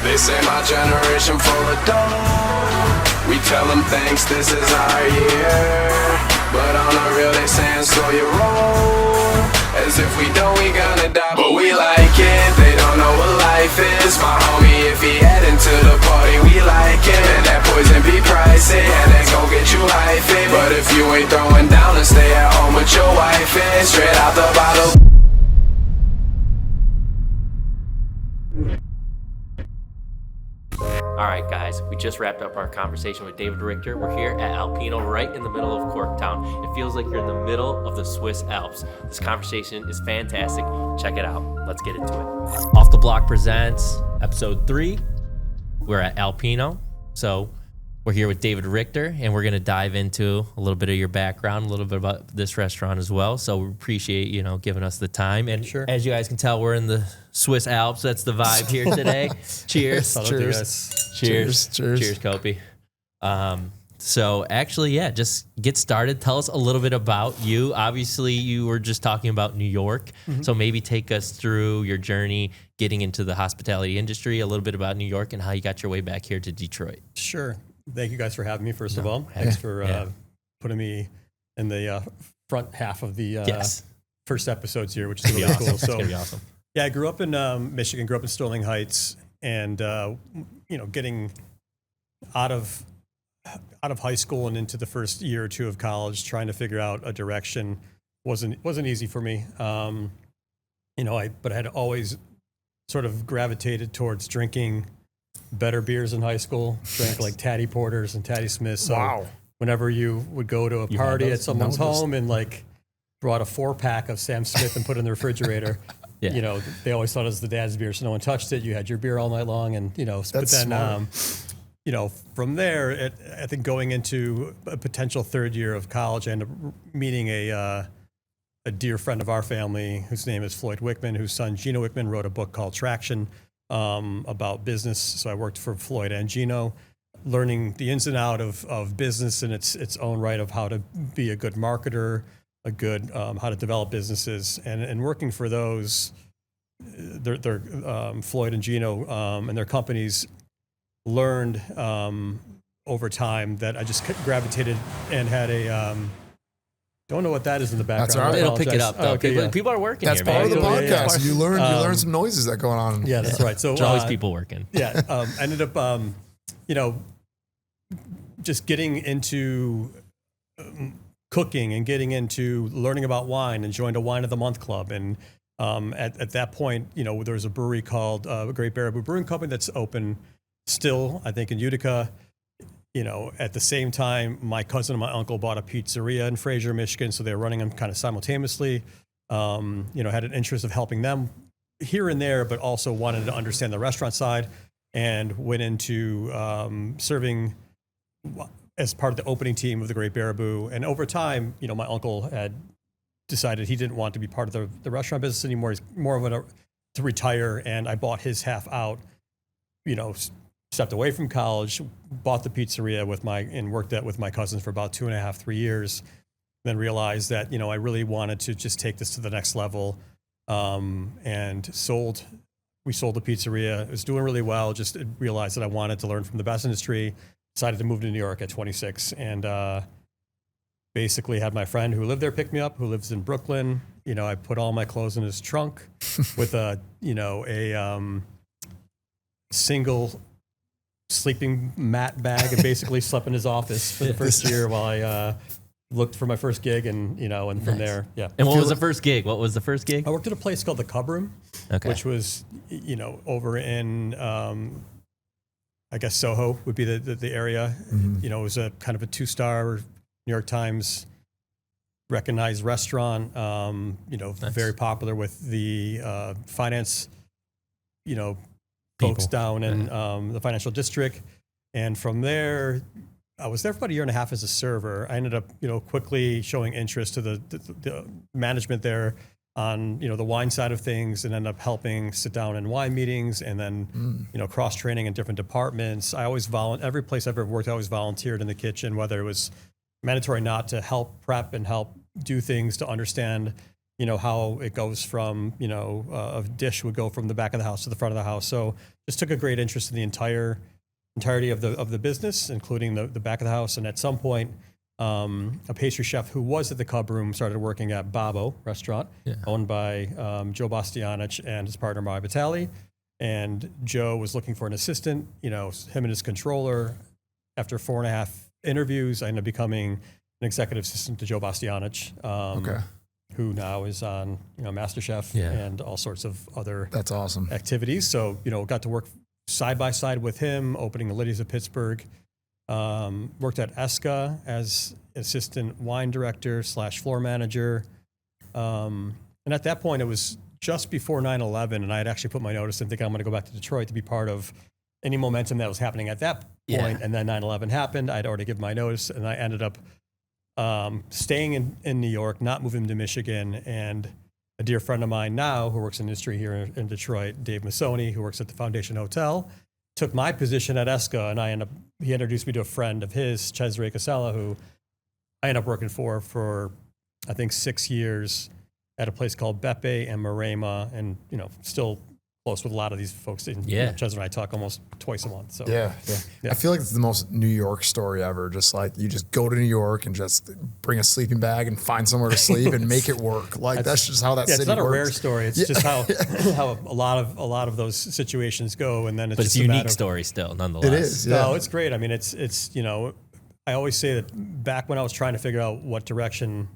They say my generation full of dough. We tell them thanks, this is our year. But on the real, they saying slow your roll. As if we don't, we gonna die, but we like it. They don't know what life is. My homie, if he heading to the party, we like it. And that poison be pricey, and they gon' get you hyphy. But if you ain't throwing down, then stay at home with your wife. And straight out the bottle. All right, guys, we just wrapped up our conversation with David Richter. We're here at Alpino, right in the middle of Corktown. It feels like you're in the middle of the Swiss Alps. This conversation is fantastic. Check it out. Let's get into it. Off the Block presents episode 3. We're at Alpino. So we're here with David Richter, and we're going to dive into a little bit of your background, a little bit about this restaurant as well. So we appreciate, giving us the time. And sure. As you guys can tell, we're in the Swiss Alps. That's the vibe here today. Cheers. Cheers. Cheers, Kopi. So actually, just get started. Tell us a little bit about you. Obviously, you were just talking about New York. Mm-hmm. So maybe take us through your journey getting into the hospitality industry, a little bit about New York and how you got your way back here to Detroit. Sure. Thank you guys for having me, first of all. Thanks for putting me in the front half of the first episodes here, which is really cool. So, it's going to be awesome. Yeah, I grew up in Michigan, grew up in Sterling Heights, and, getting out of high school and into the first year or two of college, trying to figure out a direction wasn't easy for me. But I had always sort of gravitated towards drinking better beers in high school, drank like Tatty Porters and Tatty Smiths. So whenever you would go to a party at someone's home and like brought a 4-pack of Sam Smith and put it in the refrigerator, they always thought it was the dad's beer, so no one touched it. You had your beer all night long, and but then from there, I think going into a potential third year of college, I ended up meeting a dear friend of our family whose name is Floyd Wickman, whose son Gino Wickman wrote a book called Traction about business. So I worked for Floyd and Gino, learning the ins and outs of business in its own right, of how to be a good marketer, how to develop businesses, and working for those, their Floyd and Gino and their companies, learned over time that I just gravitated and had a don't know what that is in the background. That's all right. It'll pick it up though. People are working. That's here, part man. of the podcast. You learn some noises that going on. Yeah, that's right. So there's always people working. I ended up just getting into cooking and getting into learning about wine, and joined a Wine of the Month club. And at that point, there was a brewery called Great Baraboo Brewing Company that's open still, I think, in Utica. At the same time, my cousin and my uncle bought a pizzeria in Fraser, Michigan, so they were running them kind of simultaneously. Had an interest of helping them here and there, but also wanted to understand the restaurant side, and went into serving as part of the opening team of the Great Baraboo. And over time, my uncle had decided he didn't want to be part of the restaurant business anymore. He's more of to retire, and I bought his half out. Stepped away from college, bought the pizzeria and worked with my cousins for about 2.5, 3 years. Then realized that, I really wanted to just take this to the next level. And we sold the pizzeria. It was doing really well. Just realized that I wanted to learn from the best industry. Decided to move to New York at 26, and basically had my friend who lived there pick me up, who lives in Brooklyn. I put all my clothes in his trunk with a single sleeping mat bag, and basically slept in his office for the first year while I looked for my first gig, and from there, And what was the first gig? I worked at a place called the Cub Room, which was over in I guess Soho would be the area. Mm-hmm. It was a kind of a 2-star New York Times recognized restaurant. Nice. Very popular with the finance, folks down in the financial district. And from there, I was there for about 1.5 years as a server. I ended up, quickly showing interest to the management there on, the wine side of things, and ended up helping sit down in wine meetings, and then, cross training in different departments. I always every place I've ever worked, I always volunteered in the kitchen, whether it was mandatory not to help prep and help do things to understand how it goes from, a dish would go from the back of the house to the front of the house. So just took a great interest in the entirety of the business, including the back of the house. And at some point, a pastry chef who was at the Cub Room started working at Babbo restaurant, owned by Joe Bastianich and his partner, Mari Vitale. And Joe was looking for an assistant, him and his controller. After 4.5 interviews, I ended up becoming an executive assistant to Joe Bastianich, who now is on, MasterChef and all sorts of other That's awesome. activities. So, got to work side by side with him, opening the Liddy's of Pittsburgh. Worked at Esca as assistant wine director / floor manager. And at that point, it was just before 9/11, and I had actually put my notice in thinking I'm going to go back to Detroit to be part of any momentum that was happening at that point. And then 9/11 happened. I'd already given my notice, and I ended up staying in New York, not moving to Michigan. And a dear friend of mine now who works in industry here in Detroit, Dave Massoni, who works at the Foundation Hotel, took my position at Esca, and he introduced me to a friend of his, Cesare Casella, who I ended up working for I think 6 years at a place called Beppe and Marema, and still close with a lot of these folks. Cesare and I talk almost twice a month. So Yeah. I feel like it's the most New York story ever. Just like you just go to New York and just bring a sleeping bag and find somewhere to sleep and make it work. Like that's just how that city works. It's not a rare story. It's just how a lot of those situations go, and then it's But just it's a unique story still, nonetheless. It is. Yeah. No, it's great. I mean, it's I always say that back when I was trying to figure out what direction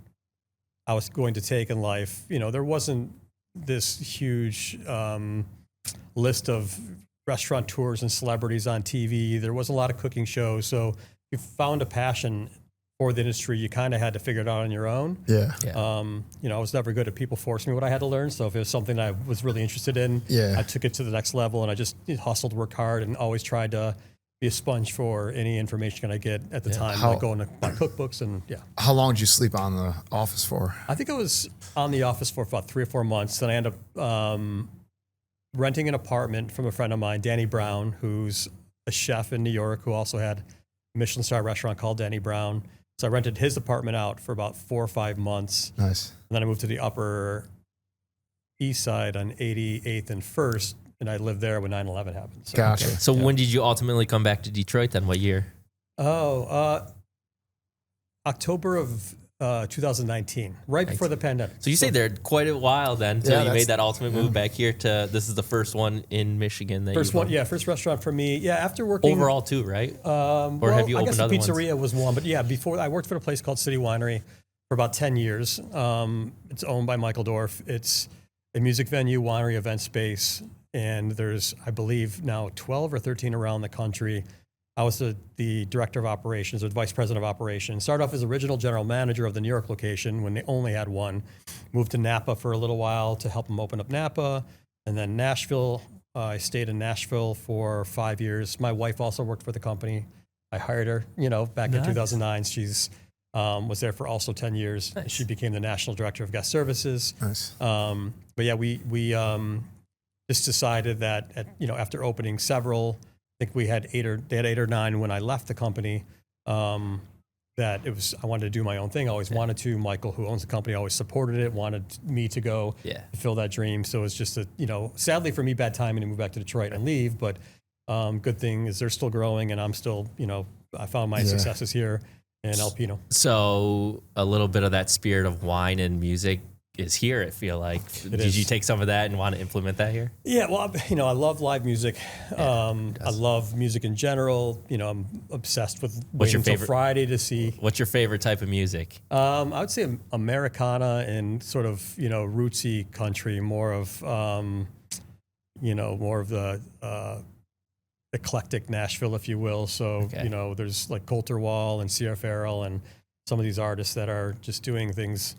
I was going to take in life, there wasn't this huge list of restaurateurs and celebrities on TV. There wasn't a lot of cooking shows. So you found a passion for the industry. You kind of had to figure it out on your own. Yeah. I was never good at people forcing me what I had to learn. So if it was something I was really interested in, I took it to the next level, and I just hustled, worked hard, and always tried to be a sponge for any information I get at the time, like going to buy cookbooks and How long did you sleep on the office for? I think I was on the office for about 3 or 4 months. Then I ended up renting an apartment from a friend of mine, Danny Brown, who's a chef in New York, who also had a Michelin star restaurant called Danny Brown. So I rented his apartment out for about 4 or 5 months. Nice. And then I moved to the Upper East Side on 88th and 1st, and I lived there when 9/11 happened. So, Gotcha. So when did you ultimately come back to Detroit then? What year? October of 2019, right before the pandemic. So you stayed there quite a while then until you made that ultimate move back here to, this is the first one in Michigan. That First restaurant for me. Yeah, after working. Overall too, right? Or have you opened other ones? I guess the pizzeria was one, but before I worked for a place called City Winery for about 10 years. It's owned by Michael Dorff. It's a music venue, winery, event space, and there's, I believe, now 12 or 13 around the country. I was the director of operations, or the vice president of operations. Started off as original general manager of the New York location when they only had one. Moved to Napa for a little while to help them open up Napa. And then Nashville. I stayed in Nashville for 5 years. My wife also worked for the company. I hired her, back in 2009. She's was there for also 10 years. Nice. She became the national director of guest services. Nice. But yeah, we just decided that after opening several, I think they had 8 or 9 when I left the company, that I wanted to do my own thing. I always wanted to. Michael, who owns the company, always supported it, wanted me to go fulfill that dream. So it's just sadly for me, bad timing to move back to Detroit and leave, but good thing is they're still growing, and I'm still, I found my successes here in Alpino. So a little bit of that spirit of wine and music is here, I feel like. Did you take some of that and want to implement that here? Yeah, well, I love live music. I love music in general. I'm obsessed with waiting until Friday to see. What's your favorite type of music? I would say Americana and sort of, rootsy country, more of the eclectic Nashville, if you will. So, there's like Colter Wall and Sierra Farrell and some of these artists that are just doing things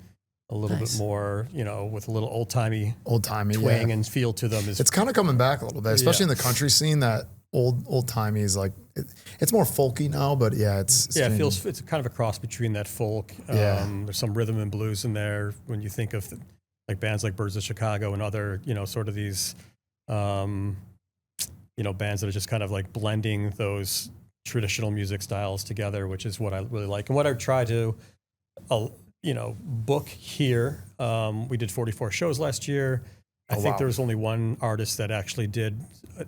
a little bit more, with a little old-timey twang and feel to them. It's kind of coming back a little bit, especially in the country scene. That old-timey is like, it's more folky now, but it's kind of a cross between that folk. There's some rhythm and blues in there when you think of like bands like Birds of Chicago and other, sort of these, bands that are just kind of like blending those traditional music styles together, which is what I really like. And what I try to book here. We did 44 shows last year. I think there was only one artist that actually did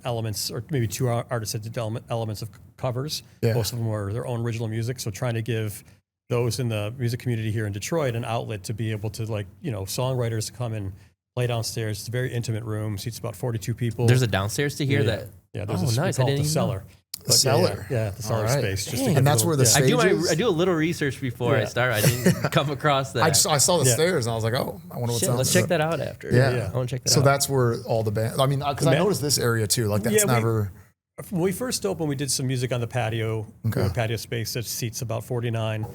elements, or maybe two artists that did elements of covers. Yeah. Most of them were their own original music. So trying to give those in the music community here in Detroit an outlet to be able to, like, songwriters to come and play downstairs. It's a very intimate room. Seats about 42 people. There's a downstairs to hear that. Yeah, there's nice. We I call it didn't the even cellar. The cellar. Yeah, the cellar space. Just to And give that's a where little- the stage is? I do a little research before I start. I didn't come across that. I saw the stairs and I was like, oh, I wonder what's Shit, on let's there. check that out after. Yeah. I want to check that So out. that's where all the band. I mean, because I noticed this area too. Like that's never. When we first opened, we did some music on the patio. Okay. Patio space that seats about 49.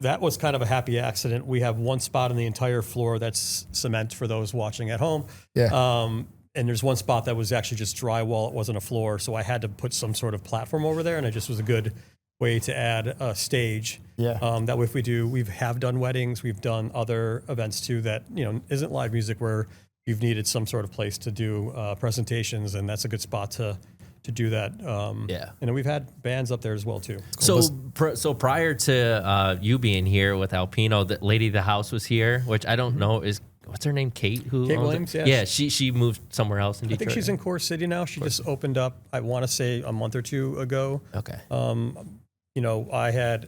That was kind of a happy accident. We have one spot on the entire floor that's cement for those watching at home. Yeah. And there's one spot that was actually just drywall. It wasn't a floor. So I had to put some sort of platform over there. And it just was a good way to add a stage. Yeah. That way, if we have done weddings, we've done other events too that, isn't live music, where you've needed some sort of place to do presentations. And that's a good spot to do that. And then we've had bands up there as well too. So prior to you being here with Alpino, the lady of the house was here, which I don't know is, what's her name? Kate? Kate Williams, yeah. Yeah, she moved somewhere else in Detroit. I think she's in Core City now. She just opened up, I want to say, a month or two ago. Okay. I had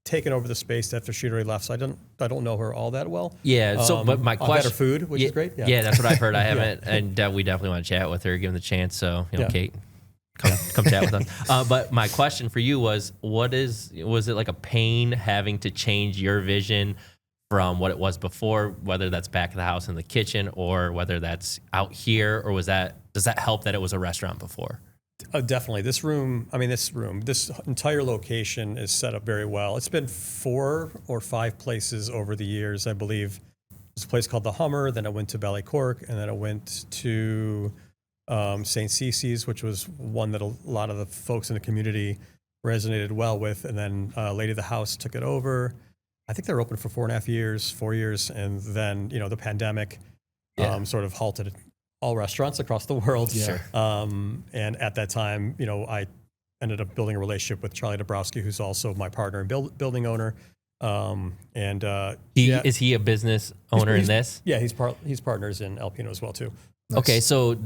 taken over the space after she already left, so I don't know her all that well. Yeah. So, but my I've had question, her food, which is great. Yeah, that's what I've heard. I haven't, and we definitely want to chat with her, give them the chance. So, Kate, come chat with us. But my question for you was it like a pain having to change your vision from what it was before, whether that's back of the house in the kitchen or whether that's out here, or does that help that it was a restaurant before? Definitely. This entire location is set up very well. It's been 4 or 5 places over the years, I believe. There's a place called the Hummer, then I went to Ballet Cork, and then I went to St. Cece's, which was one that a lot of the folks in the community resonated well with. And then Lady of the House took it over. I think they were open for 4 years. And then, the pandemic sort of halted all restaurants across the world. Sure. And at that time, I ended up building a relationship with Charlie Dabrowski, who's also my partner and building owner. Is he a business owner in this? Yeah, he's partners in Alpino as well too. Nice. Okay, so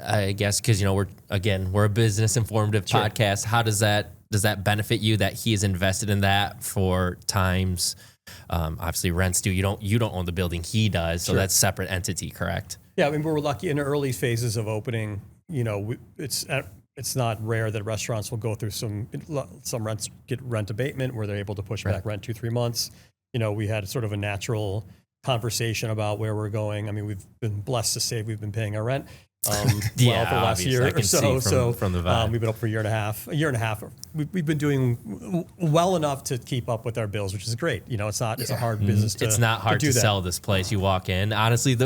I guess because we're a business informative podcast. How does that benefit you that he is invested in that for times? Obviously, rents do. You don't own the building; he does. So that's separate entity, correct? Yeah, I mean, we're lucky in the early phases of opening. It's not rare that restaurants will go through some rents get rent abatement where they're able to push back rent 2-3 months. We had sort of a natural conversation about where we're going. I mean, we've been blessed to say we've been paying our rent for the last year or so. From the vibe. We've been up for a year and a half. We've been doing well enough to keep up with our bills, which is great. It's a hard business. It's not hard to sell this place. You walk in. Honestly,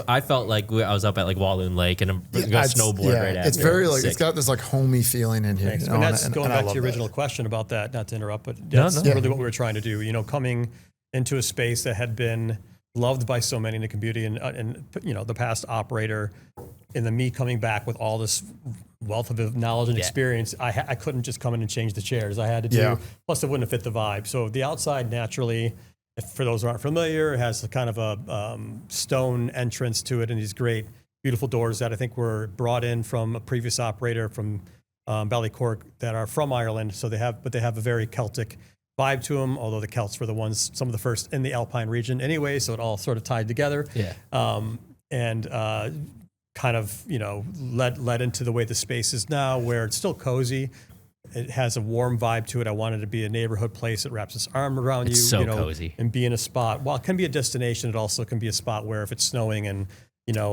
I felt like I was up at like Walloon Lake and go snowboard right after. It's very it's got this like homey feeling in here. And that's going back to your original question about that. Not to interrupt, but that's really what we were trying to do. Coming into a space that had been loved by so many in the community, and the past operator, and then me coming back with all this wealth of knowledge and experience, I couldn't just come in and change the chairs. I had to do, plus it wouldn't have fit the vibe. So the outside naturally, for those who aren't familiar, has a kind of a stone entrance to it, and these great, beautiful doors that I think were brought in from a previous operator from Ballet Cork that are from Ireland. So they have a very Celtic vibe to them, although the Celts were some of the first in the Alpine region anyway, so it all sort of tied together. Kind of, led into the way the space is now, where it's still cozy. It has a warm vibe to it. I wanted it to be a neighborhood place that wraps its arm around you, cozy, and be in a spot. While it can be a destination, it also can be a spot where if it's snowing and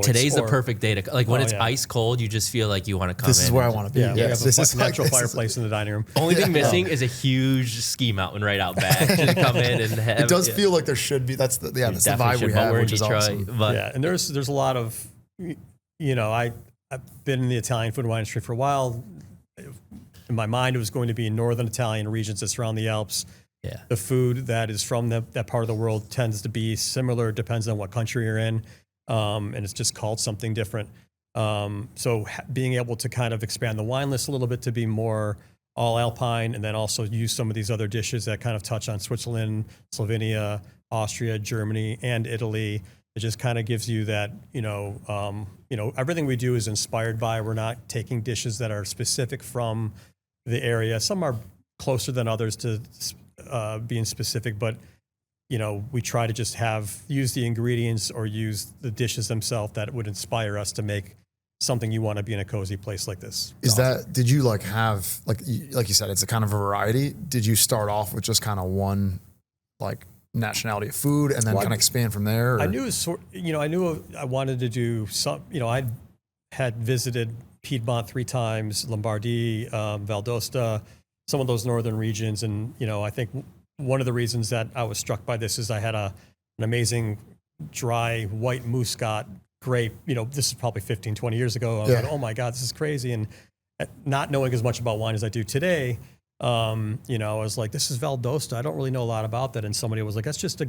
today's the perfect day to when it's ice cold, you just feel like you want to come in. This is where I want to be. Yeah, we have a natural fireplace in the dining room. Only thing missing is a huge ski mountain right out back to come in and have. It does feel like there should be. That's the vibe we have, which is awesome. But and there's a lot of, I've been in the Italian food and wine industry for a while. In my mind, it was going to be in northern Italian regions that surround the Alps. Yeah, the food that is from that part of the world tends to be similar. Depends on what country you're in. And it's just called something different. So being able to kind of expand the wine list a little bit to be more all Alpine, and then also use some of these other dishes that kind of touch on Switzerland, Slovenia, Austria, Germany, and Italy. It just kind of gives you that, everything we do is inspired by. We're not taking dishes that are specific from the area. Some are closer than others to being specific, but we try to just use the ingredients or use the dishes themselves that would inspire us to make something you want to be in a cozy place like this. Did you have, like you said, it's a kind of a variety. Did you start off with just kind of one, like, nationality of food and then kind of expand from there? Or? I knew I wanted to do some, I had visited Piedmont 3 times, Lombardy, Valdosta, some of those northern regions. And, I think one of the reasons that I was struck by this is I had an amazing dry white muscat grape. This is probably 15, 20 years ago. I was like, oh my God, this is crazy. And not knowing as much about wine as I do today, I was like, this is Valdosta. I don't really know a lot about that. And somebody was like, that's just a,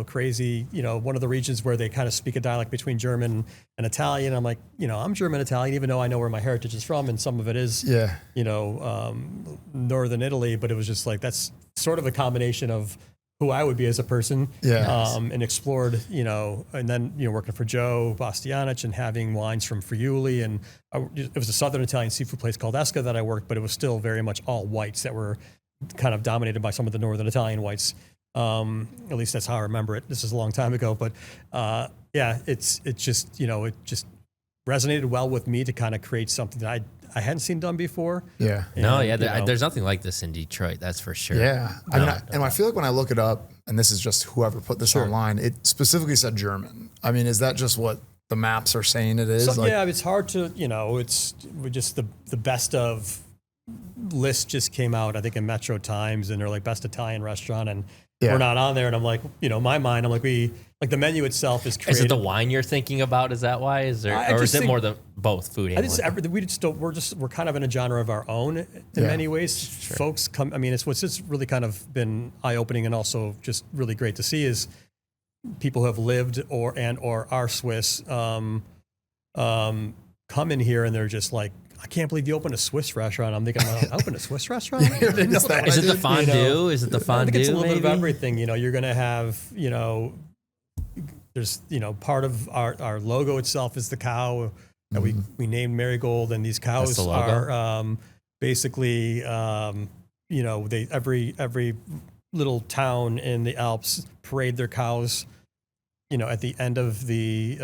crazy, one of the regions where they kind of speak a dialect between German and Italian. I'm like, I'm German Italian, even though I know where my heritage is from. And some of it is, northern Italy. But it was just like, that's sort of a combination of who I would be as a person, and explored, and then, working for Joe Bastianich and having wines from Friuli. And it was a Southern Italian seafood place called Esca that I worked, but it was still very much all whites that were kind of dominated by some of the Northern Italian whites. At least that's how I remember it. This is a long time ago, but it just resonated well with me to kind of create something that I hadn't seen done before. Yeah. There's nothing like this in Detroit. That's for sure. Yeah. I feel like when I look it up, and this is just whoever put this online, it specifically said German. I mean, is that just what the maps are saying it is? So, it's hard to, we're just the best of list just came out, I think, in Metro Times, and they're like best Italian restaurant, and we're not on there. And I'm like, my mind, I'm like, the menu itself is created. Is it the wine you're thinking about? Is that why? Is it more the both food? I think everything. We're kind of in a genre of our own in many ways. Sure. Folks come. I mean, it's what's just really kind of been eye opening and also just really great to see is people who have lived or are Swiss come in here and they're just like, I can't believe you opened a Swiss restaurant. I'm thinking, I opened a Swiss restaurant? Is it the fondue? Is it the fondue? I think it's a little bit of everything. You're going to have, there's, part of our logo itself is the cow that we named Marigold. And these cows are basically, every little town in the Alps parade their cows, at the end of the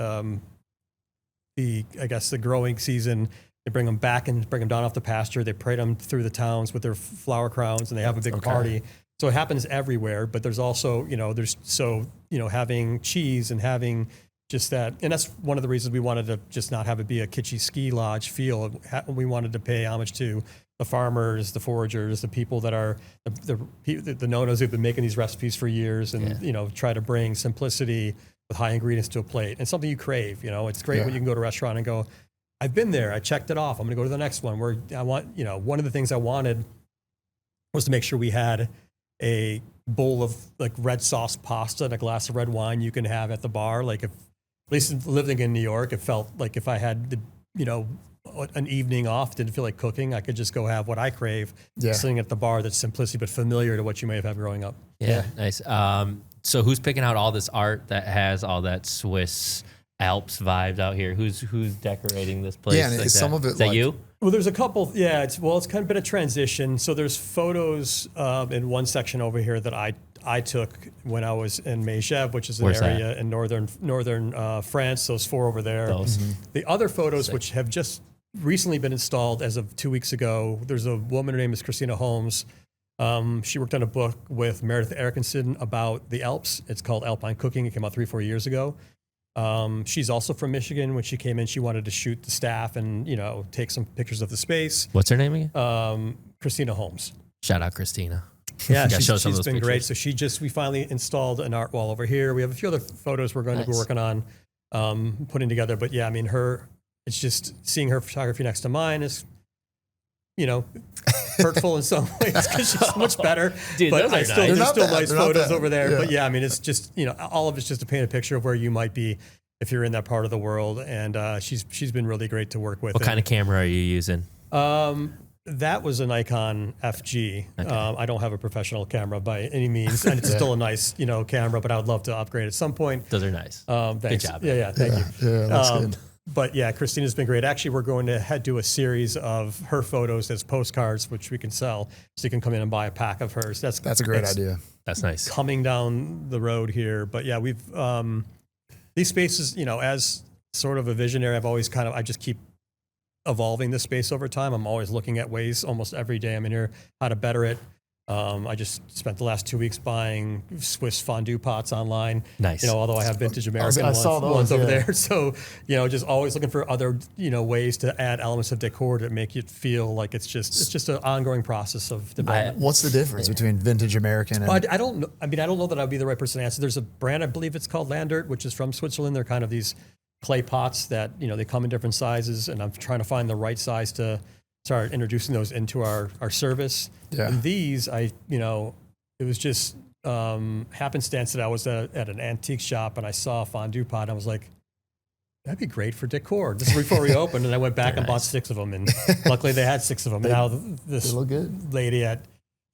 growing season. They bring them back and bring them down off the pasture. They parade them through the towns with their flower crowns, and they have a big party. So it happens everywhere. But there's also, having cheese and having just that, and that's one of the reasons we wanted to just not have it be a kitschy ski lodge feel. We wanted to pay homage to the farmers, the foragers, the people that are the nonos who've been making these recipes for years, and try to bring simplicity with high ingredients to a plate, and something you crave. It's great when you can go to a restaurant and go, I've been there. I checked it off. I'm going to go to the next one. One of the things I wanted was to make sure we had a bowl of like red sauce pasta and a glass of red wine you can have at the bar. Like at least living in New York, it felt like if I had an evening off, didn't feel like cooking, I could just go have what I crave sitting at the bar. That's simplicity, but familiar to what you may have had growing up. Yeah. Nice. So who's picking out all this art that has all that Swiss Alps vibes out here? Who's decorating this place? Yeah, and like some of it is that you? Well, there's a couple. Yeah, it's kind of been a transition. So there's photos in one section over here that I took when I was in Megève, which is an area in northern France. Those 4 over there. The other photos, which have just recently been installed as of 2 weeks ago. There's a woman, her name is Christina Holmes. She worked on a book with Meredith Erickson about the Alps. It's called Alpine Cooking. It came out 3-4 years ago. She's also from Michigan. When she came in, she wanted to shoot the staff and, take some pictures of the space. What's her name again? Christina Holmes. Shout out Christina. Yeah, she's been great. So we finally installed an art wall over here. We have a few other photos we're going to be working on putting together. But yeah, I mean, it's just seeing her photography next to mine is, hurtful in some ways because she's much better. Dude, but there's still nice photos over there. Yeah. But yeah, I mean, it's just, all of it's just to paint a picture of where you might be if you're in that part of the world. And she's been really great to work with. What kind of camera are you using? that was a Nikon FG. I don't have a professional camera by any means, and it's still a nice, camera. But I would love to upgrade at some point. Those are nice. Thanks. Good job. Yeah, thank you. Yeah, that's good. But yeah, Christina's been great. Actually, we're going to do a series of her photos as postcards, which we can sell. So you can come in and buy a pack of hers. That's a great idea. That's nice. Coming down the road here, but yeah, we've these spaces. As sort of a visionary, I just keep evolving this space over time. I'm always looking at ways almost every day I'm in here how to better it. I just spent the last 2 weeks buying Swiss fondue pots online. Nice. Although I have vintage American I saw ones those, over yeah. there. So, just always looking for other, ways to add elements of decor to make it feel like it's just an ongoing process of development. What's the difference between vintage American and I don't know. I don't know that I'd be the right person to answer. There's a brand, I believe it's called Landert, which is from Switzerland. They're kind of these clay pots that, they come in different sizes, and I'm trying to find the right size to start introducing those into our service. Yeah. And these, it was just happenstance that I was at an antique shop and I saw a fondue pot and I was like, that'd be great for decor. This is before we opened, and I went back and bought 6 of them, and luckily they had 6 of them. And now this look good. lady at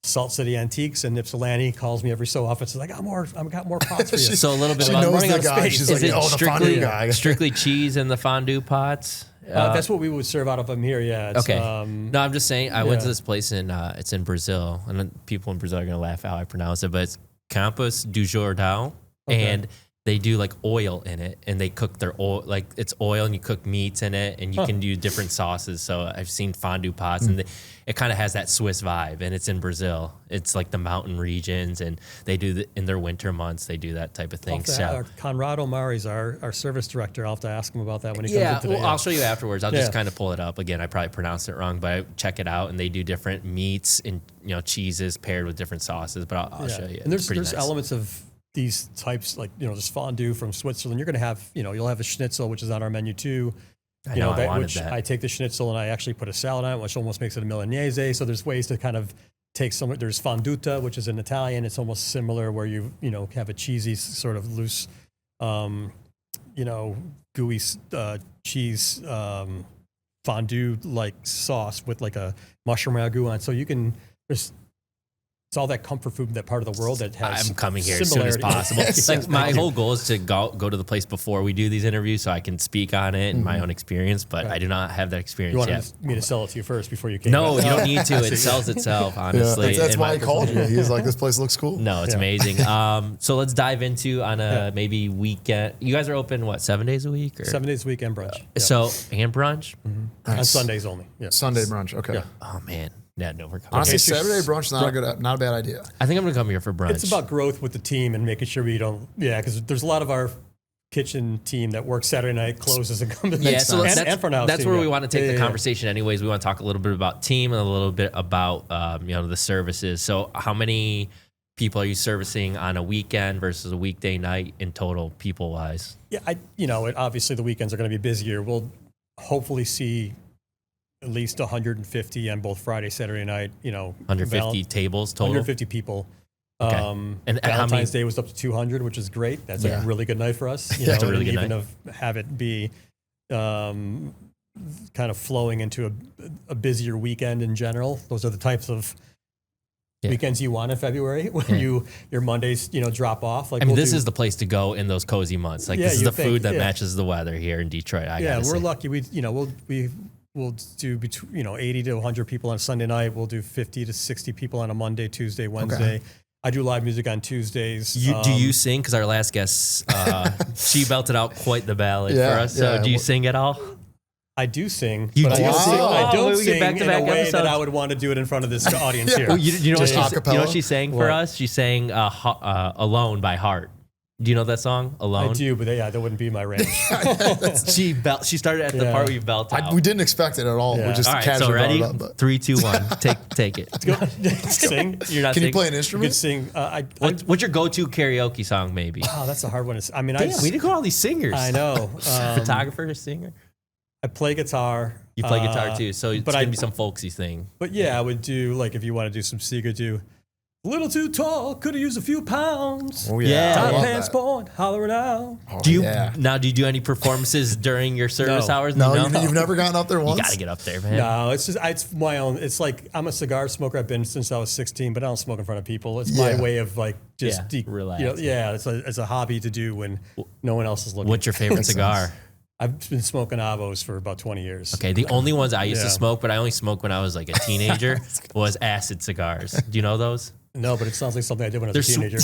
Salt City Antiques in Ypsilanti calls me every so often. She's like, I've got more pots for you. So a little bit She about knows running the out of guy. space. She's is like, it the fondue strictly guy. strictly cheese in the fondue pots? That's what we would serve out of them here. Yeah. It's, Okay. No, I'm just saying. I went to yeah. this place it's in Brazil, and then people in Brazil are gonna laugh how I pronounce it, but it's Campos do Jordão, and they do like oil in it, and they cook their oil, like it's oil, and you cook meats in it, and you can do different sauces. So I've seen fondue pots, and it kind of has that Swiss vibe, and it's in Brazil. It's like the mountain regions, and they do in their winter months, they do that type of thing. So Conrad Omari's our service director. I'll have to ask him about that when he comes in today. well, I'll show you afterwards. I'll just kind of pull it up again. I probably pronounced it wrong, but I check it out, and they do different meats and cheeses paired with different sauces. But I'll show you. And It's pretty there's nice. elements of these types, like this fondue from Switzerland. You're going to have you'll have a schnitzel, which is on our menu too. I know, I wanted which that. I take the schnitzel and I actually put a salad on it, which almost makes it a Milanese. So there's ways to kind of take some. There's fonduta, which is in Italian. It's almost similar, where you have a cheesy sort of loose, gooey cheese fondue like sauce with like a mushroom ragu on. So you can it's all that comfort food in that part of the world that has. I'm coming here as soon as possible. Like my whole goal is to go to the place before we do these interviews, so I can speak on it and my own experience. But I do not have that experience You yet. wanted me to sell it to you first before you came. No, back. you don't need to. It sells itself, honestly. That's in why my he called you. He's like, this place looks cool. No, it's amazing. So let's dive into on a maybe weekend. You guys are open 7 days a week? Or? 7 days a week and brunch. So and brunch. On Sundays only. Yeah. Sunday brunch. Okay. Yeah. Oh man, yeah, no, we're coming. Honestly, here. Saturday brunch not a bad idea. I think I'm gonna come here for brunch. It's about growth with the team and making sure we don't. Yeah, because there's a lot of our kitchen team that works Saturday night, closes and comes. Yeah, so and for now, that's too, where yeah. we want to take Yeah, the yeah, conversation. Anyways, we want to talk a little bit about team and a little bit about the services. So, how many people are you servicing on a weekend versus a weekday night in total, people wise? Yeah, obviously the weekends are going to be busier. We'll hopefully see at least 150 on both Friday, Saturday night. 150 tables total. 150 people. Okay. And how many- Valentine's Day was up to 200, which is great. That's a really good night for us. That's a really good even night. have it be kind of flowing into a busier weekend in general. Those are the types of weekends you want in February when your Mondays drop off. Like this is the place to go in those cozy months. Like this is the food that matches the weather here in Detroit. We're lucky. We'll do between 80 to 100 people on Sunday night. We'll do 50 to 60 people on a Monday, Tuesday, Wednesday. Okay. I do live music on Tuesdays. Do you sing? Because our last guest, she belted out quite the ballad for us. So do you sing at all? I do sing, You but do sing? I don't we get sing back-to-back in a way episodes. that I would want to do it in front of this audience here. Well, you know Just what she sang for What? us? She sang "Alone" by Heart. Do you know that song, "Alone"? I do, but that wouldn't be my range. She started at the part where you belt out. We didn't expect it at all. Yeah. We just All right, casually so ready? brought it up. 3, 2, 1. Take it. Sing. You're not Can singing? you play an You instrument? could sing. What's your go-to karaoke song? Maybe. Oh, that's a hard one. I mean, Damn, we didn't call all these singers. I know. Photographer, singer. I play guitar. You play guitar too, so it's but gonna be some folksy thing. But yeah, I would do, like, if you want to do some Siga, do A little too tall, could have used a few pounds. Oh Yeah. Top love pants that. point, hollering out. Oh, Do you yeah. now? Do you do any performances during your service No. hours? No, you've never gotten up there once. You got to get up there, man. No, it's my own. It's like I'm a cigar smoker. I've been since I was 16, but I don't smoke in front of people. It's Yeah. my way of like just Yeah, relax. it's a hobby to do when no one else is looking. What's your favorite cigar? I've been smoking Avos for about 20 years. Okay, the only ones I used to Yeah. smoke, but I only smoked when I was like a teenager, was acid cigars. Do you know those? No, but it sounds like something I did when I was a teenager.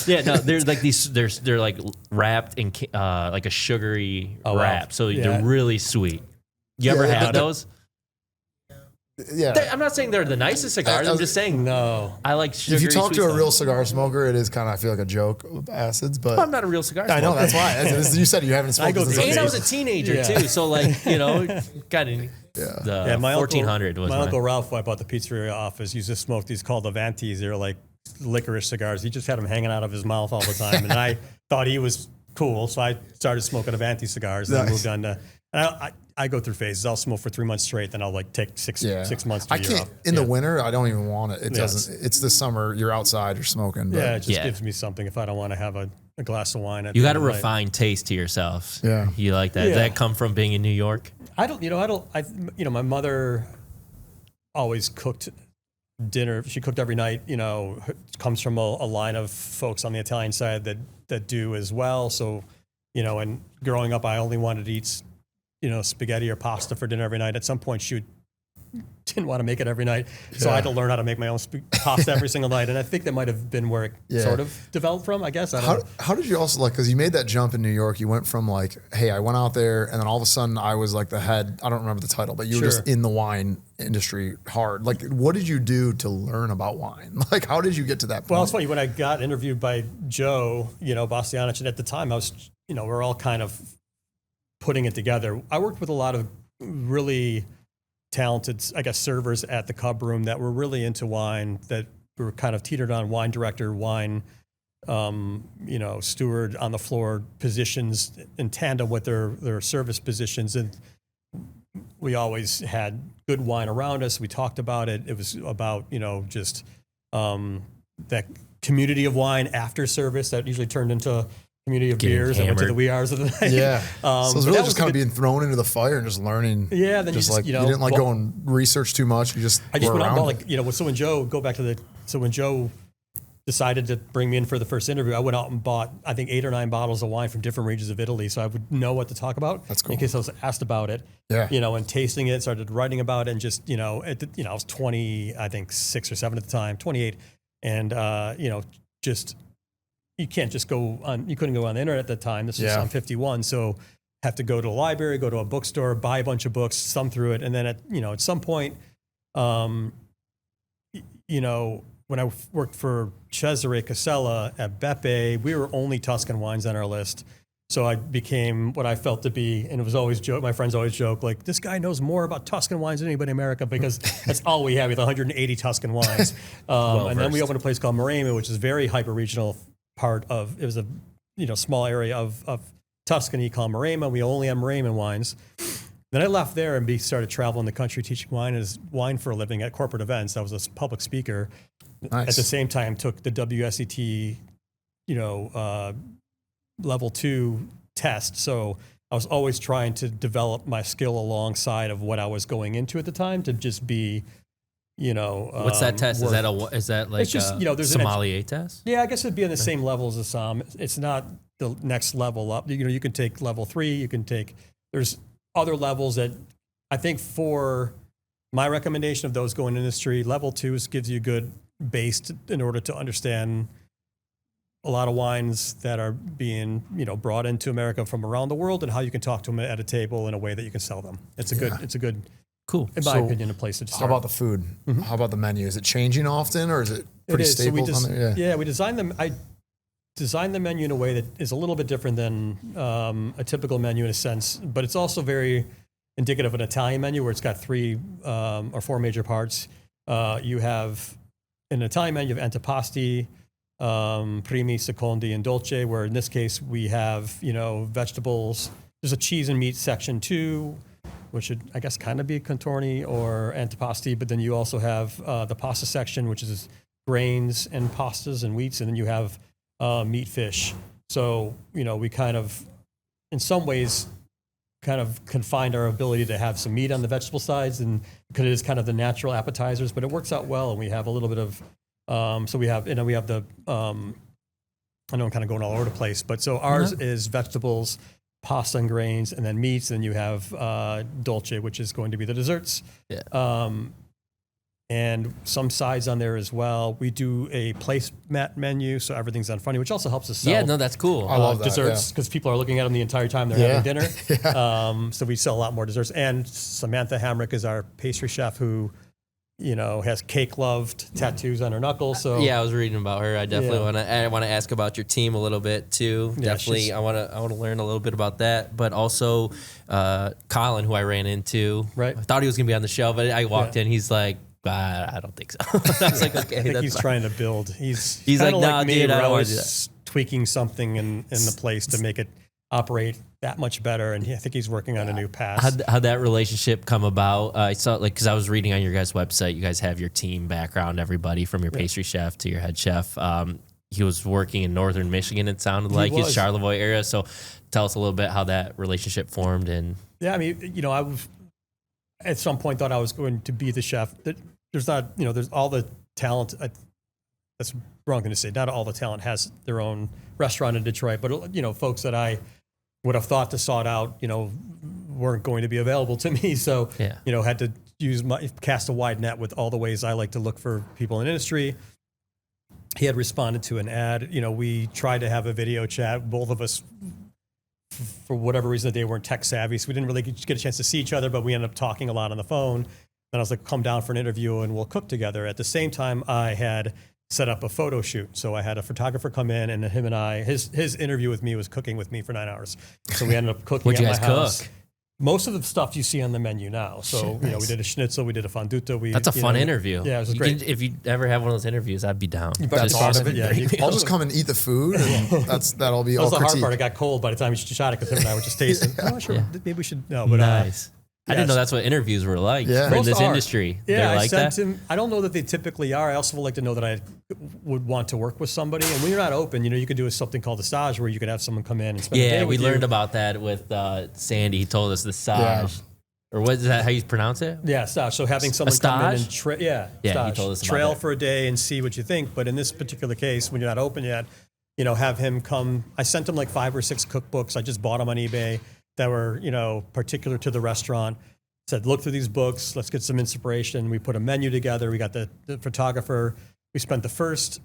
Yeah, no, there's like these. They're like wrapped in like a sugary Oh, wow. wrap, so Yeah. they're really sweet. You ever Yeah, had those? Yeah. I'm not saying they're the nicest cigars. I'm just saying No. I like sugary. If you talk sweet to a stuff. real cigar smoker, it is kind of, I feel like, a joke with acids, but I'm not a real cigar. I know, smoker. that's why. You said you haven't smoked go since through And I was a phases. teenager Yeah. too, so like got in the Yeah, my 1400 uncle, was my mine. uncle Ralph, who I bought the pizzeria office, used to smoke these called Avantis. They're like licorice cigars. He just had them hanging out of his mouth all the time, and I thought he was cool, so I started smoking Avanti cigars. And I Nice. moved on to. And I go through phases. I'll smoke for 3 months straight, then I'll like take six months to I a year can't off. in the Yeah. winter. I don't even want it. It Yeah. doesn't. It's the summer. You're outside. You're smoking. But Yeah, it just Yeah. gives me something if I don't want to have a glass of wine. At You the got a end of the night. refined taste to yourself. Yeah. You like that? Does Yeah. that come from being in New York? My mother always cooked dinner. She cooked every night, comes from a line of folks on the Italian side that do as well. So, and growing up, I only wanted to eat, spaghetti or pasta for dinner every night. At some point, she didn't want to make it every night. So I had to learn how to make my own pasta every single night. And I think that might have been where it Yeah. sort of developed from, I guess. I don't know. How did you also because you made that jump in New York? You went from like, hey, I went out there, and then all of a sudden I was like the head. I don't remember the title, but you were just Sure. in the wine industry hard. Like, what did you do to learn about wine? Like, how did you get to that point? Well, it's funny when I got interviewed by Joe, Bastianich, and at the time I was, we're all kind of putting it together. I worked with a lot of really talented, I guess, servers at the Cub Room that were really into wine, that were kind of teetered on wine director, wine, steward on the floor positions in tandem with their service positions. And we always had good wine around us. We talked about it. It was about, just that community of wine after service that usually turned into community of Getting beers and went to the hammered. wee hours of the night. yeah. So but it's really that just was kind of good- being thrown into the fire and just learning. Yeah, then you just just, like you you know, didn't like well- go and research too much. You just I just were went out and around bought it. so when Joe, go back to when Joe decided to bring me in for the first interview, I went out and bought, I think, 8 or 9 bottles of wine from different regions of Italy. So I would know what to talk about. That's cool. In case I was asked about it. Yeah. And tasting it, started writing about it, and just, I was 20, I think 6 or 7 at the time, 28. And, just, you can't just you couldn't go on the internet at that time. This was, Yeah. I'm 51. So have to go to a library, go to a bookstore, buy a bunch of books, thumb through it. And then at some point, when I worked for Cesare Casella at Beppe, we were only Tuscan wines on our list. So I became what I felt to be, and it was always joke. My friends always joke, like, this guy knows more about Tuscan wines than anybody in America, because that's all we have with 180 Tuscan wines. And then we versed. opened a place called Maremma, which is very hyper regional part of. It was a small area of Tuscany called Maremma. We only have Maremma wines. Then I left there and started traveling the country teaching wine for a living at corporate events. I was a public speaker. Nice. At the same time, took the WSET, level 2 test. So I was always trying to develop my skill alongside of what I was going into at the time, to just be, What's that test? Is that like It's just, a there's an sommelier test? Yeah, I guess it'd be on the same level as a somm. It's not the next level up. You can take level 3. There's other levels that I think, for my recommendation of those going in industry, level 2 gives you a good base in order to understand a lot of wines that are being, brought into America from around the world, and how you can talk to them at a table in a way that you can sell them. It's a good, Cool. in my So, opinion, a place to start. How about the food? How about the menu? Is it changing often, or is it pretty It is. stable? We designed them. I designed the menu in a way that is a little bit different than a typical menu in a sense, but it's also very indicative of an Italian menu, where it's got 3 or 4 major parts. You have in an Italian menu, you have antipasti, primi, secondi, and dolce, where in this case we have, vegetables. There's a cheese and meat section too, which should, I guess, kind of be contorni or antipasti, but then you also have the pasta section, which is grains and pastas and wheats, and then you have meat, fish. So, we kind of, in some ways, kind of confined our ability to have some meat on the vegetable sides, and because it is kind of the natural appetizers, but it works out well. And we have a little bit of, so we have the, I know I'm kind of going all over the place, but so ours is vegetables, pasta and grains, and then meats. And you have dolce, which is going to be the desserts. Yeah. And some sides on there as well. We do a placemat menu, so everything's on front of you, which also helps us sell. Yeah, no, that's cool. I love that, desserts, because people are looking at them the entire time they're having dinner. So we sell a lot more desserts. And Samantha Hamrick is our pastry chef who, has cake-loved tattoos on her knuckles. So Yeah, I was reading about her. I definitely want to ask about your team a little bit too. Yeah, Definitely, I want to learn a little bit about that. But also, Colin, who I ran into, Right. I thought he was gonna be on the show, but I walked in. He's like, I don't think so. I was like, okay, I think that's he's fine. trying to build. He's like, kinda nah, me, dude, where I don't wanna always tweaking something in the place to make it operate that much better. And I think he's working on a new pass. How'd that relationship come about? I saw, because I was reading on your guys' website, you guys have your team background, everybody from your pastry chef to your head chef. He was working in northern Michigan, it sounded like, his Charlevoix area. So tell us a little bit how that relationship formed. And Yeah, I mean, I was at some point thought I was going to be the chef. There's not, there's all the talent. That's wrong to say. Not all the talent has their own restaurant in Detroit, but folks that I would have thought to sought out, weren't going to be available to me. So, had to cast a wide net with all the ways I like to look for people in industry. He had responded to an ad. We tried to have a video chat. Both of us, for whatever reason, they weren't tech savvy, so we didn't really get a chance to see each other, but we ended up talking a lot on the phone. Then I was like, come down for an interview and we'll cook together. At the same time, I had set up a photo shoot. So I had a photographer come in, and him and I, his interview with me was cooking with me for 9 hours. So we ended up cooking What'd at you my guys house. cook? Most of the stuff you see on the menu now. So, we did a schnitzel, we did a fonduta. that's a fun interview. Yeah, it was great. If you ever have one of those interviews, I'd be down. That's part awesome. of it, yeah. I'll just come and eat the food, and that'll be That all was the hard critique. part. It got cold by the time you shot it, because him and I were just tasting. Oh, sure, maybe we should. No, but Nice. I didn't yes. know that's what interviews were like Yeah. for Most this are. industry. Yeah, They're I like sent that. him. I don't know that they typically are. I also would like to know that I would want to work with somebody. And when you're not open, you could do something called a stage, where you could have someone come in and spend a day Yeah, we with learned you. about that with Sandy. He told us the stage. Or what is that? How you pronounce it? Yeah, stage. So having someone come in and stage? yeah, Yeah, he stage. told us about trail that. for a day and see what you think. But in this particular case, when you're not open yet, have him come. I sent him like 5 or 6 cookbooks. I just bought them on eBay that were particular to the restaurant. Said, look through these books. Let's get some inspiration. We put a menu together. We got the photographer. We spent the first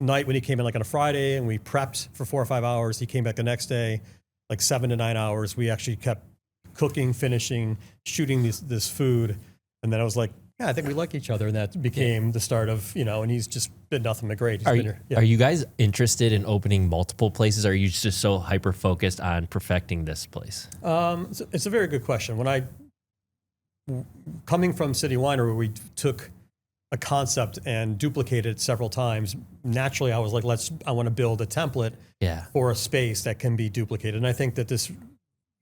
night when he came in, like on a Friday, and we prepped for 4 or 5 hours. He came back the next day, like 7 to 9 hours. We actually kept cooking, finishing, shooting this food. And then I was like, yeah, I think we like each other. And that became the start of, and he's just been nothing but great. He's been here. Yeah. Are you guys interested in opening multiple places? Or are you just so hyper focused on perfecting this place? It's a very good question. Coming from City Winery, where we took a concept and duplicated it several times, naturally I was like, I want to build a template for a space that can be duplicated. And I think that this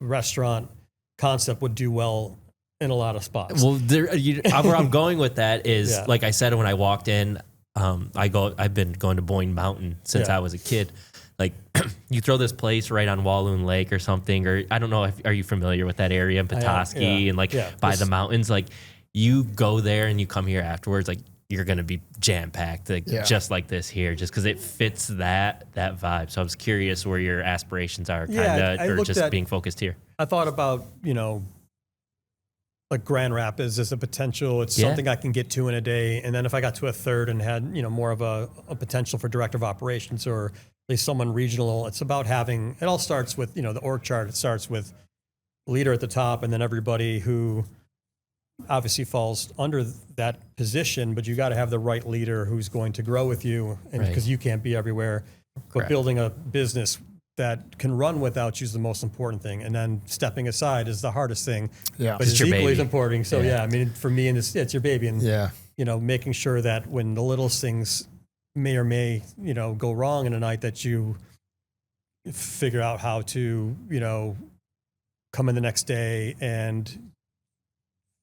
restaurant concept would do well in a lot of spots. Well, where I'm going with that is, like I said, when I walked in, I've been going to Boyne Mountain since I was a kid. Like, you throw this place right on Walloon Lake or something, or I don't know, are you familiar with that area in Petoskey and by the mountains? Like, you go there and you come here afterwards, like, you're going to be jam-packed, just like this here, just because it fits that vibe. So I was curious where your aspirations are, or just being focused here. I thought about, like Grand Rapids as a potential. It's something I can get to in a day. And then if I got to a third and had, more of a potential for director of operations or at least someone regional, it's about having, it all starts with, the org chart. It starts with leader at the top, and then everybody who obviously falls under that position, but you got to have the right leader who's going to grow with you, and because you can't be everywhere. But building a business that can run without you is the most important thing, and then stepping aside is the hardest thing. Yeah, but it's your equally baby. as important. So I mean, for me, and it's your baby, and making sure that when the littlest things may or may go wrong in a night, that you figure out how to come in the next day and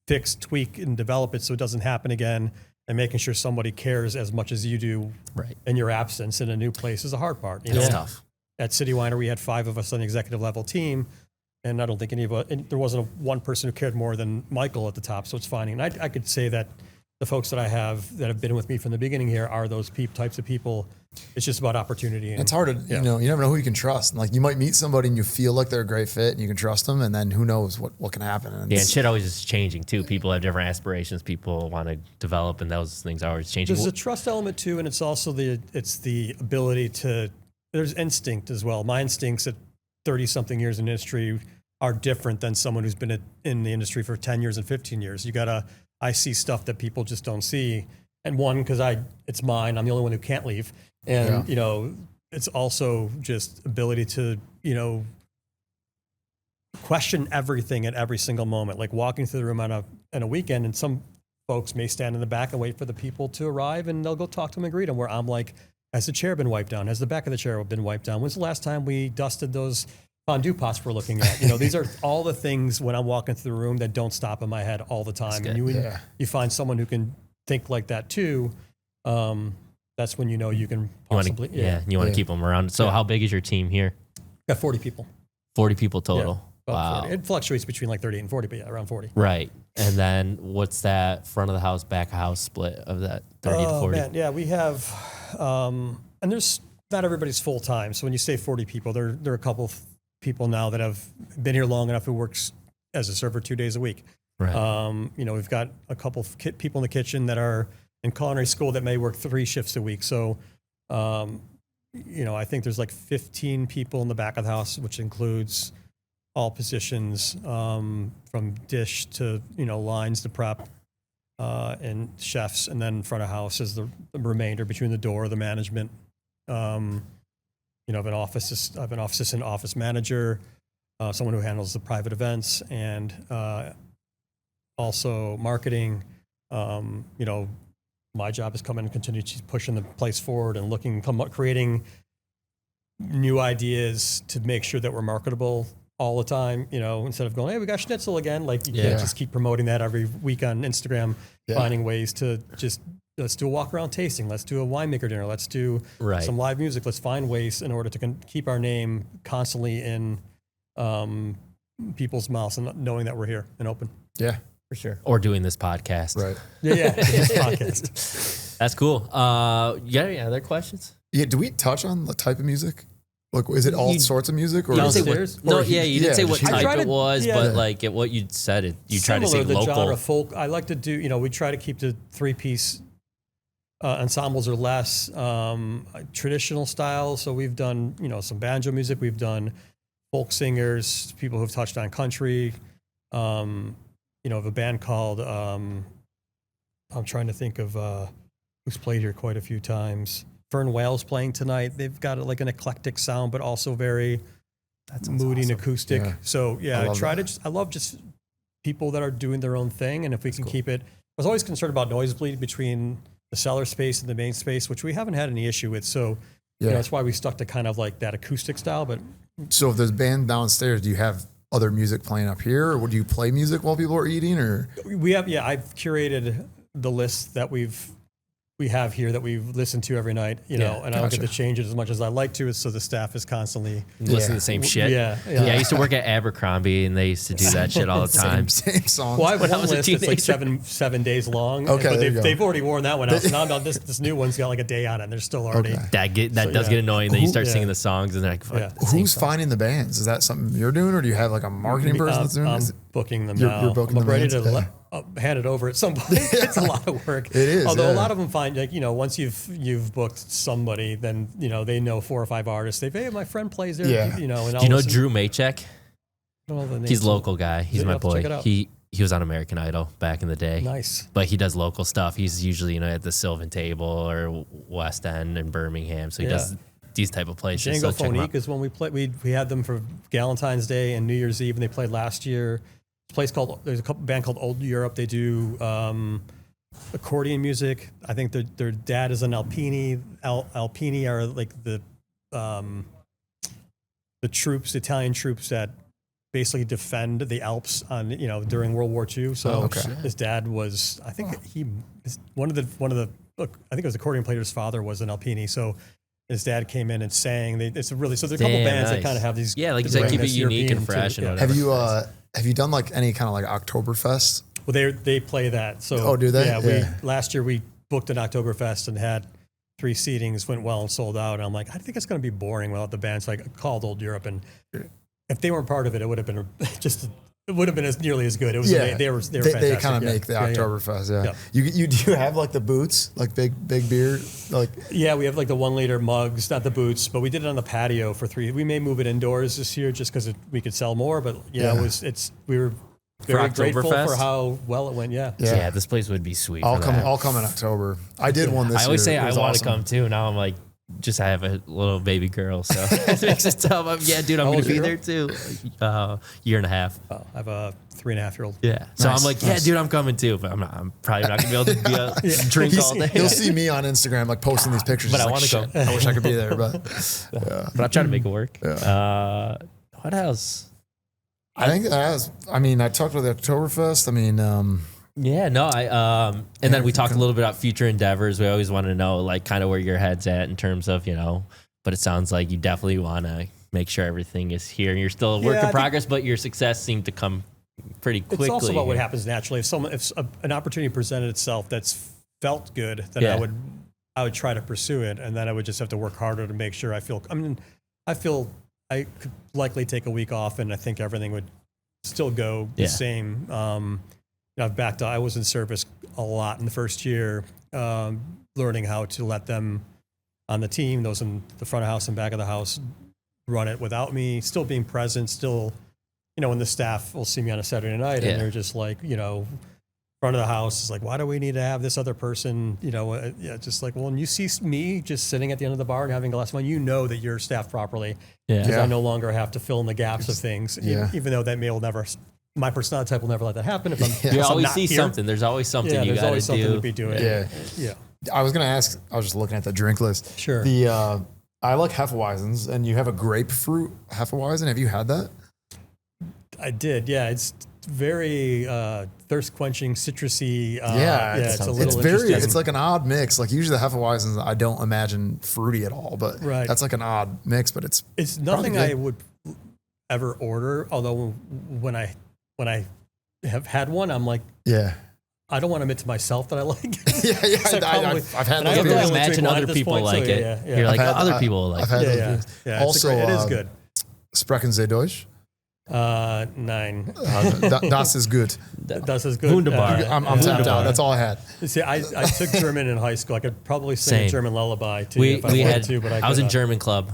fix, tweak, and develop it so it doesn't happen again. and making sure somebody cares as much as you do Right. in your absence in a new place is the hard part. It's tough. At City Winery, we had 5 of us on the executive level team, and I don't think there wasn't one person who cared more than Michael at the top, so it's fine. And I could say that the folks that I have that have been with me from the beginning here are those types of people. It's just about opportunity. And It's hard to, you never know who you can trust. And like you might meet somebody and you feel like they're a great fit and you can trust them, and then who knows what can happen. And Yeah, and shit always is changing too. People have different aspirations. People want to develop, and those things are always changing. There's a trust element too, and it's also the ability to. There's instinct as well. My instincts at 30-something years in industry are different than someone who's been in the industry for 10 years and 15 years. I see stuff that people just don't see, and because it's mine. I'm the only one who can't leave, and it's also just ability to question everything at every single moment, like walking through the room on a weekend, and some folks may stand in the back and wait for the people to arrive, and they'll go talk to them and greet them, where I'm like, has the chair been wiped down? Has the back of the chair been wiped down? When's the last time we dusted those fondue pots we're looking at? These are all the things when I'm walking through the room that don't stop in my head all the time. And you find someone who can think like that too. That's when you can possibly. You want to keep them around. So how big is your team here? Got 40 people. 40 people total. Wow. Wow. 40. It fluctuates between like 38 and 40, but around 40. Right. And then what's that front of the house, back of house split of that 30 to 40? Man, yeah, we have, and there's not everybody's full time. So when you say 40 people, there are a couple of people now that have been here long enough who works as a server 2 days a week. Right. We've got a couple of people in the kitchen that are in culinary school that may work 3 shifts a week. So, I think there's like 15 people in the back of the house, which includes all positions, from dish to, lines to prep, and chefs, and then front of house is the remainder between the door, the management. I have an office manager, someone who handles the private events, and also marketing. My job is come in and continue pushing the place forward and creating new ideas to make sure that we're marketable all the time, instead of going, hey, we got schnitzel again. Like you can't just keep promoting that every week on Instagram, finding ways to just, let's do a walk around tasting. Let's do a winemaker dinner. Let's do some live music. Let's find ways in order to keep our name constantly in people's mouths and knowing that we're here and open. Yeah, for sure. Or doing this podcast. Right. Yeah. This podcast. That's cool. Other questions? Yeah. Do we touch on the type of music? Like, is it all sorts of music? Or You is didn't it, say what, you didn't say what type it was, yeah. but like what you said, you try to say the local. genre folk. I like to do, we try to keep the 3-piece ensembles or less, traditional style. So we've done, some banjo music. We've done folk singers, people who've touched on country. Of a band called, I'm trying to think of who's played here quite a few times. Fern Whale's playing tonight. They've got like an eclectic sound, but also very moody and acoustic. Yeah. So I love just people that are doing their own thing. And if we can keep it, I was always concerned about noise bleed between the cellar space and the main space, which we haven't had any issue with. So that's why we stuck to kind of like that acoustic style. But so if there's band downstairs, do you have other music playing up here, or would you play music while people are eating? Or we have, I've curated the list that we have here that we listen to every night, and I don't get to change it as much as I like to, so the staff is constantly listening to the same shit. Yeah. I used to work at Abercrombie, and they used to do that shit all the time. Same song. Well, I have one list that's like seven days long. Okay, but they've already worn that one out. So now I'm on this new one's got like a day on it, and they're still already. Okay. That does get annoying. Then you start singing the songs, and they're like, who's finding the bands? Is that something you're doing, or do you have like a marketing person that's doing it? I'm booking them now. You're booking I'm ready bands? to hand it over at some point. It's a lot of work. It is. Although a lot of them find, like, once you've booked somebody, then they know 4 or 5 artists. Hey, my friend plays there. Yeah. And do you know Drew Maychek? He's a local guy. He's my boy. He was on American Idol back in the day. Nice. But he does local stuff. He's usually at the Sylvan Table or West End in Birmingham. So he does these type of places. Django Phonique is when we played. We had them for Valentine's Day and New Year's Eve, and they played last year. There's a band called Old Europe. They do accordion music. I think their dad is an Alpini. Alpini are like the troops, Italian troops that basically defend the Alps on during World War II. So okay. his dad was, I think one of the I think it was the accordion player's father was an Alpini. So his dad came in and sang. There's a couple bands that kind of have these. Yeah, like you said, keep it unique and fresh and whatever. Have you done like any kind of like Oktoberfest? Well, they play that. So oh, do they? Yeah. Last year we booked an Oktoberfest and had 3 seatings, went well and sold out. And I'm like, I think it's going to be boring without the band. So I called Old Europe, and if they weren't part of it, it would have been it would have been as nearly as good. It was they were fantastic. They kind of make the Oktoberfest. Yeah. You do you have like the boots, like big beer, like yeah, we have like the 1 liter mugs, not the boots, but we did it on the patio for 3. We may move it indoors this year just because we could sell more. But we were very grateful for how well it went. Yeah, this place would be sweet. I'll come in October. I did one this year. I always say I want to awesome. come too. Now I'm like, I have a little baby girl, so it makes it tough. Yeah, dude, I'm going to be there too. Year and a half. I have a 3.5-year-old. Yeah. So I'm like, yeah, dude, I'm coming too, but I'm probably not going to be able to drink all day. He'll see me on Instagram like posting these pictures. But I want to go. I wish I could be there, but but I'm trying to make it work. Yeah. What else? I think I talked about the Oktoberfest. Yeah, no, and then we talked a little bit about future endeavors. We always want to know like kind of where your head's at in terms of, but it sounds like you definitely want to make sure everything is here and you're still a work in progress, but your success seemed to come pretty quickly. It's also about what happens naturally. If an opportunity presented itself that's felt good, then I would try to pursue it, and then I would just have to work harder to make sure I feel I could likely take a week off and I think everything would still go the same. I was in service a lot in the first year, learning how to let them on the team, those in the front of the house and back of the house, run it without me, still being present, still, when the staff will see me on a Saturday night and they're just like, front of the house is like, why do we need to have this other person? Just like, well, when you see me just sitting at the end of the bar and having a glass of wine, that you're staffed properly. Because I no longer have to fill in the gaps of things, even though that will never. My personality type will never let that happen. If you always see here. something. There's always something you got to do. There's always something to be doing. Yeah. I was going to ask, I was just looking at the drink list. Sure. I like Hefeweizens, and you have a grapefruit Hefeweizen. Have you had that? I did, yeah. It's very thirst-quenching, citrusy. It's a little interesting. It's like an odd mix. Like usually the Hefeweizens, I don't imagine fruity at all, but that's like an odd mix, but it's nothing I would ever order. Although when I have had one, I'm like, I don't want to admit to myself that I like it. I've had You have those. to imagine other people like it. You're like, other people like it. Also, it is good. Sprechen Sie Deutsch? 9. Das ist gut. Das ist good. Wunderbar. I'm tapped out. That's all I had. See, I took German in high school. I could probably sing a German lullaby too if I wanted to, but I was in German club.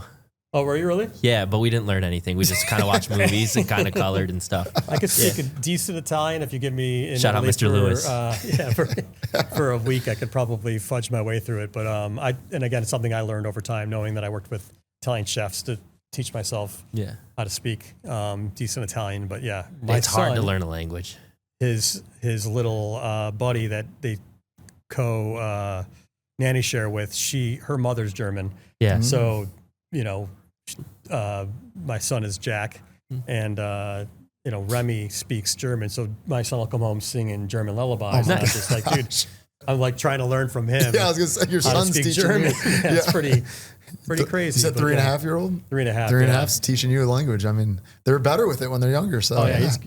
Oh, were you really? Yeah, but we didn't learn anything. We just kind of watched movies and kind of colored and stuff. I could speak a decent Italian if you give me. Shout out Mr. Lewis. For a week, I could probably fudge my way through it. But and again, it's something I learned over time, knowing that I worked with Italian chefs to teach myself how to speak decent Italian. But it's hard to learn a language. His little buddy that they nanny share with, her mother's German. Yeah. So my son is Jack, and Remy speaks German. So my son will come home singing German lullabies. And I'm just like, dude, I'm like trying to learn from him. Yeah, I was gonna say your son's teaching German. you. It's pretty crazy. You said 3.5-year-old? 3.5. 3.5's teaching you a language. I mean, they're better with it when they're younger. So he's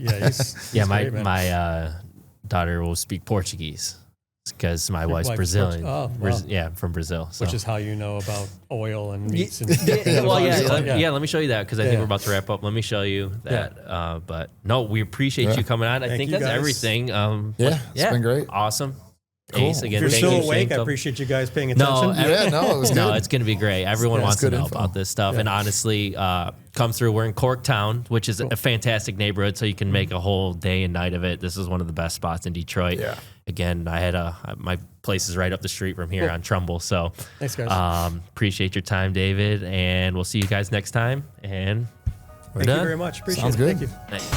my great, my daughter will speak Portuguese because my wife's Brazilian. From Brazil. So. Which is how you know about oil and meats. Let me show you that because I think we're about to wrap up. Let me show you that. But no, we appreciate you coming on. I think that's everything. It's been great. Awesome. Cool. Ace, again, if you're thank still you, awake, Shane. I appreciate you guys paying attention. It was good. No, it's going to be great. Everyone wants to know info about this stuff. And honestly, come through. We're in Corktown, which is a fantastic neighborhood, so you can make a whole day and night of it. This is one of the best spots in Detroit. Yeah. Again, I had my place is right up the street from here on Trumbull. So thanks, guys. Appreciate your time, David, and we'll see you guys next time. And we're Thank done. you very much. Appreciate Sounds it. good. Thank you. Thanks.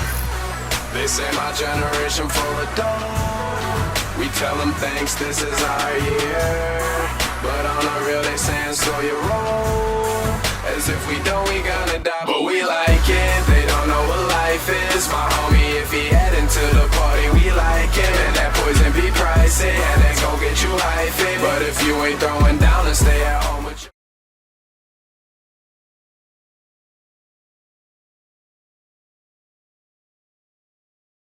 They say my generation full of dough. We tell them thanks, this is our year. But on the real, they saying slow your roll. As if we don't, we gonna die. But we like it, they don't know what life is. to the party, we like it. And that poison be pricey, and they gon' get you hyphy. But if you ain't throwing down,